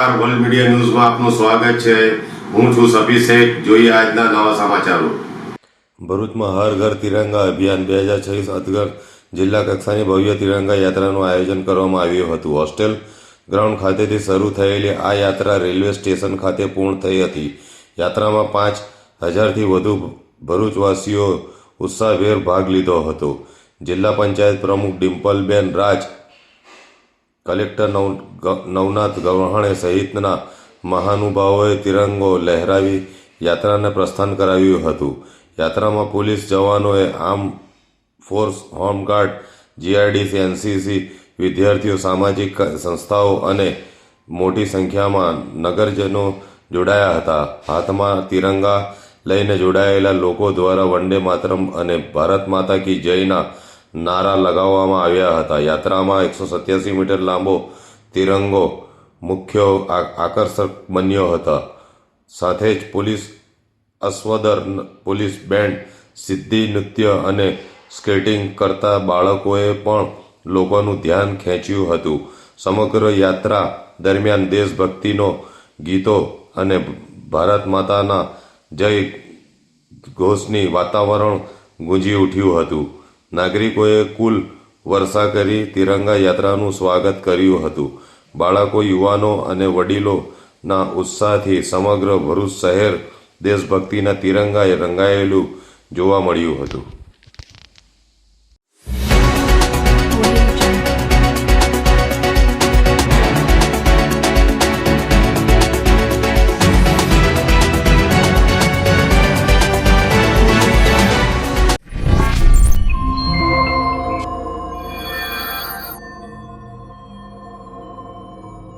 નમસ્કાર, world media ન્યૂઝમાં આપનું સ્વાગત છે। હું છું સફી શેખ। જોઈએ આજના નવા સમાચારો। ભરૂચમાં હર ઘર તિરંગા અભિયાન 2026 અંતર્ગત જિલ્લા કક્ષાની ભવ્ય તિરંગા યાત્રાનું આયોજન કરવામાં આવ્યું હતું। હોસ્ટેલ ગ્રાઉન્ડ ખાતેથી શરૂ થયેલી આ યાત્રા રેલવે સ્ટેશન ખાતે પૂર્ણ થઈ હતી। યાત્રામાં 5,000થી વધુ ભરૂચવાસીઓ ઉત્સાહભેર ભાગ લીધો હતો। જિલ્લા પંચાયત પ્રમુખ ડિમ્પલબેન રાજ, કલેક્ટર નવનાથ ગવ્હાણે સહિતના મહાનુભાવોએ તિરંગો લહેરાવી યાત્રાને પ્રસ્થાન કરાવ્યું હતું। યાત્રામાં પોલીસ જવાનોએ, arm force, home guard, GRDC, NCC, વિદ્યાર્થીઓ, સામાજિક સંસ્થાઓ અને મોટી સંખ્યામાં નગરજનો જોડાયા હતા। હાથમાં તિરંગા લઈને જોડાયેલા લોકો દ્વારા વંદે માતરમ અને ભારત માતા કી જયના નારા લગાવવામાં આવ્યા હતા। યાત્રામાં 187 મીટર લાંબો તિરંગો મુખ્ય આકર્ષક બન્યો હતો। સાથે જ પોલીસ અશ્વદર, પોલીસ બેન્ડ, સિદ્ધિ નૃત્ય અને સ્કેટિંગ કરતા બાળકોએ પણ લોકોનું ધ્યાન ખેંચ્યું હતું। સમગ્ર યાત્રા દરમિયાન દેશભક્તિનો ગીતો અને ભારત માતાના જય ઘોષની વાતાવરણ ગુંજી ઉઠ્યું હતું। નાગરિકોએ ફૂલ વર્ષા કરી તિરંગા યાત્રાનું સ્વાગત કર્યું હતું। બાળકો, યુવાનો અને વડીલોના ઉત્સાહથી સમગ્ર ભરૂચ શહેર દેશભક્તિના તિરંગાએ રંગાયેલું જોવા મળ્યું હતું।